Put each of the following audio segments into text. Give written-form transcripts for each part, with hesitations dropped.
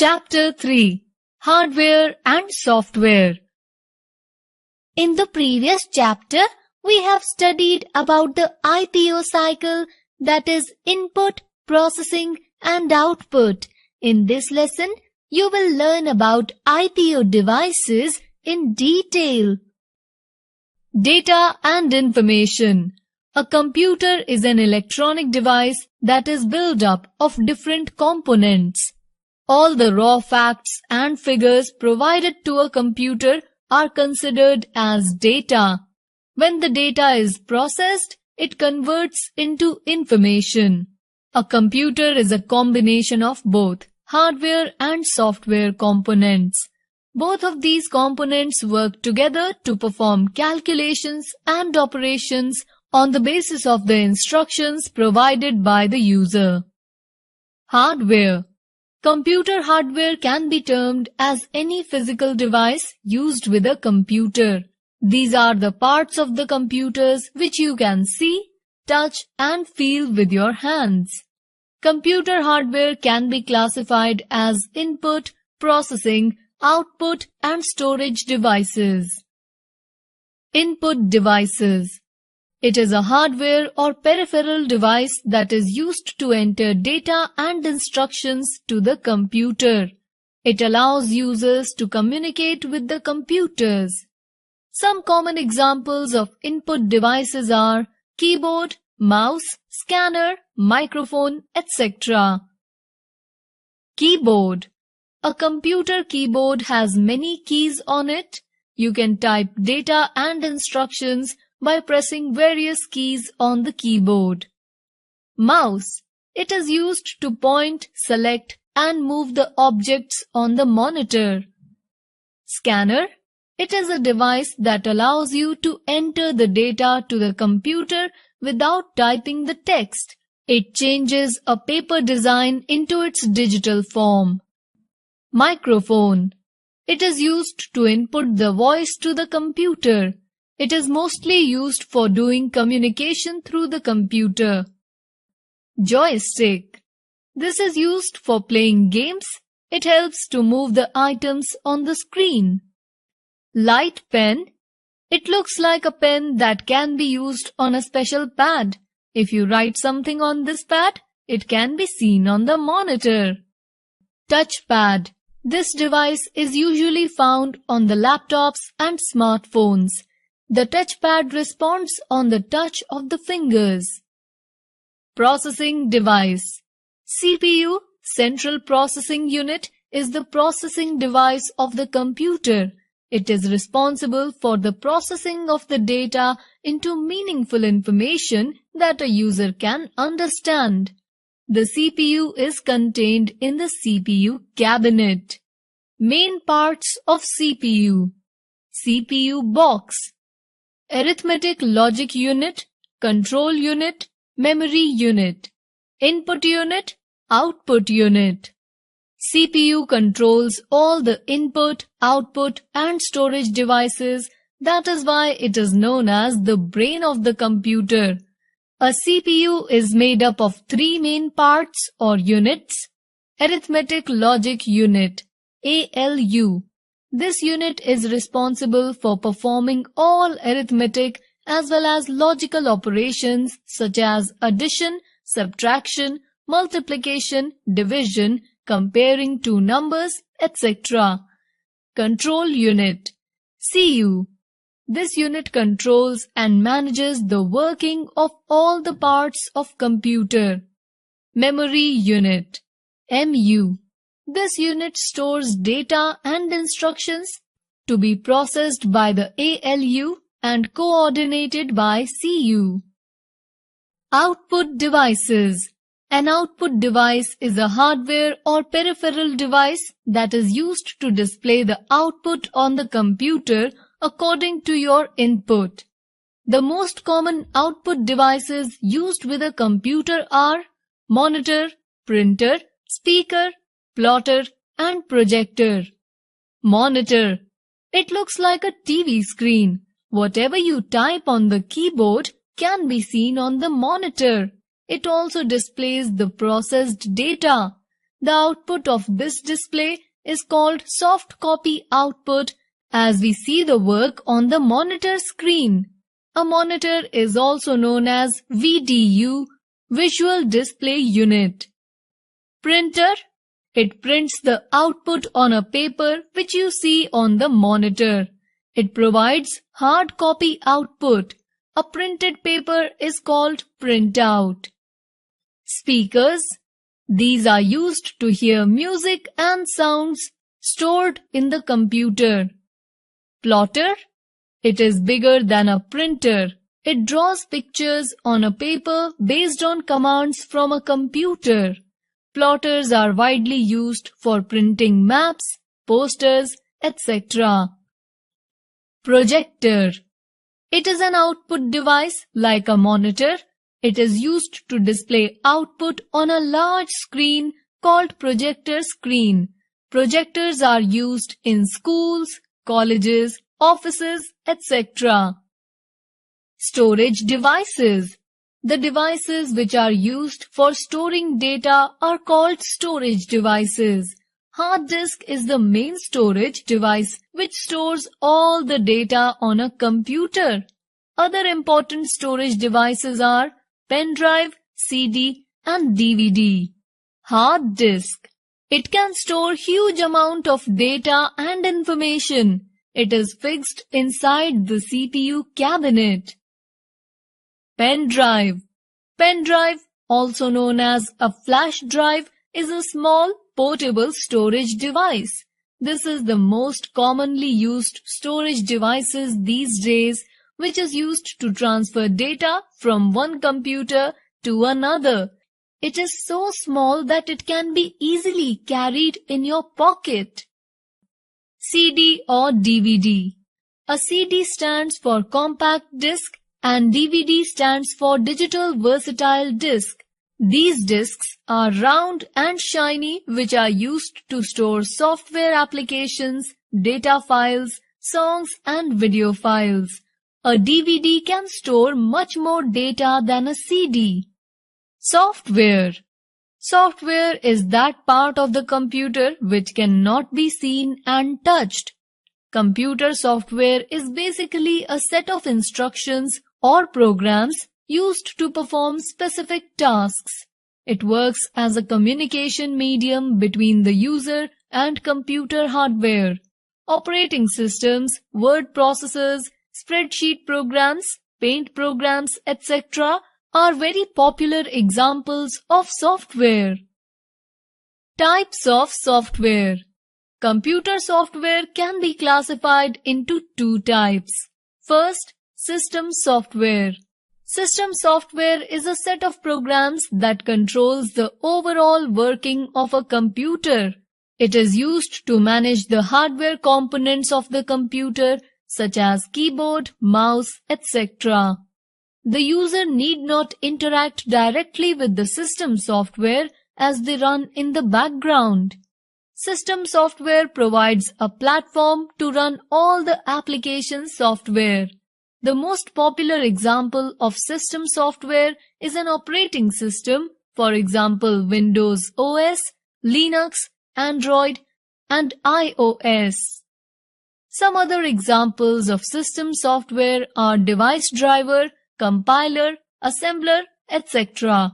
Chapter 3: Hardware and Software. In the previous chapter, we have studied about the IPO cycle, that is input, processing and output. In this lesson, you will learn about IPO devices in detail. Data and information. A computer is an electronic device that is built up of different components. All the raw facts and figures provided to a computer are considered as data. When the data is processed, it converts into information. A computer is a combination of both hardware and software components. Both of these components work together to perform calculations and operations on the basis of the instructions provided by the user. Hardware. Computer hardware can be termed as any physical device used with a computer. These are the parts of the computers which you can see, touch and feel with your hands. Computer hardware can be classified as input, processing, output and storage devices. Input devices. It is a hardware or peripheral device that is used to enter data and instructions to the computer. It allows users to communicate with the computers. Some common examples of input devices are keyboard, mouse, scanner, microphone, etc. Keyboard. A computer keyboard has many keys on it. You can type data and instructions by pressing various keys on the keyboard. Mouse. It is used to point, select and move the objects on the monitor. Scanner. It is a device that allows you to enter the data to the computer without typing the text. It changes a paper design into its digital form. Microphone. It is used to input the voice to the computer. It is mostly used for doing communication through the computer. Joystick. This is used for playing games. It helps to move the items on the screen. Light pen. It looks like a pen that can be used on a special pad. If you write something on this pad, it can be seen on the monitor. Touchpad. This device is usually found on the laptops and smartphones. The touchpad responds on the touch of the fingers. Processing device. CPU, Central Processing Unit, is the processing device of the computer. It is responsible for the processing of the data into meaningful information that a user can understand. The CPU is contained in the CPU cabinet. Main parts of CPU. CPU box. Arithmetic logic unit, control unit, memory unit, input unit, output unit. CPU controls all the input, output and storage devices. That is why it is known as the brain of the computer. A CPU is made up of three main parts or units. Arithmetic logic unit, ALU. This unit is responsible for performing all arithmetic as well as logical operations such as addition, subtraction, multiplication, division, comparing two numbers, etc. Control unit, CU. This unit controls and manages the working of all the parts of computer. Memory unit, MU. This unit stores data and instructions to be processed by the ALU and coordinated by CU. Output devices. An output device is a hardware or peripheral device that is used to display the output on the computer according to your input. The most common output devices used with a computer are monitor, printer, speaker, plotter and projector. Monitor. It looks like a TV screen. Whatever you type on the keyboard can be seen on the monitor. It also displays the processed data. The output of this display is called soft copy output as we see the work on the monitor screen. A monitor is also known as VDU, Visual Display Unit. Printer. It prints the output on a paper which you see on the monitor. It provides hard copy output. A printed paper is called printout. Speakers. These are used to hear music and sounds stored in the computer. Plotter. It is bigger than a printer. It draws pictures on a paper based on commands from a computer. Plotters are widely used for printing maps, posters, etc. Projector. It is an output device like a monitor. It is used to display output on a large screen called projector screen. Projectors are used in schools, colleges, offices, etc. Storage devices. The devices which are used for storing data are called storage devices. Hard disk is the main storage device which stores all the data on a computer. Other important storage devices are pen drive, CD and DVD. Hard disk. It can store huge amount of data and information. It is fixed inside the CPU cabinet. Pen drive. Pen drive, also known as a flash drive, is a small portable storage device. This is the most commonly used storage devices these days, which is used to transfer data from one computer to another. It is so small that it can be easily carried in your pocket. CD or DVD. A CD stands for compact disc and DVD stands for digital versatile disc. These discs are round and shiny which are used to store software applications, data files, songs and video files. A DVD can store much more data than a CD. Software. Software is that part of the computer which cannot be seen and touched. Computer software is basically a set of instructions or programs used to perform specific tasks. It works as a communication medium between the user and computer hardware. Operating systems, word processors, spreadsheet programs, paint programs, etc. are very popular examples of software. Types of software. Computer software can be classified into two types. First, system software. System software is a set of programs that controls the overall working of a computer. It is used to manage the hardware components of the computer such as keyboard, mouse, etc. The user need not interact directly with the system software as they run in the background. System software provides a platform to run all the application software. The most popular example of system software is an operating system, for example Windows OS, Linux, Android, and iOS. Some other examples of system software are device driver, compiler, assembler, etc.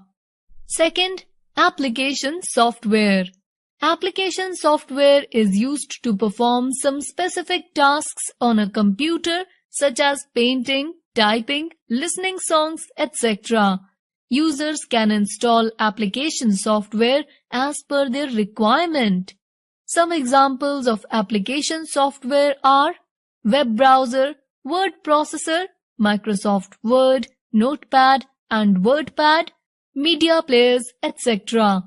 Second, application software. Application software is used to perform some specific tasks on a computer such as painting, typing, listening songs, etc. Users can install application software as per their requirement. Some examples of application software are web browser, word processor, Microsoft Word, Notepad and WordPad, media players, etc.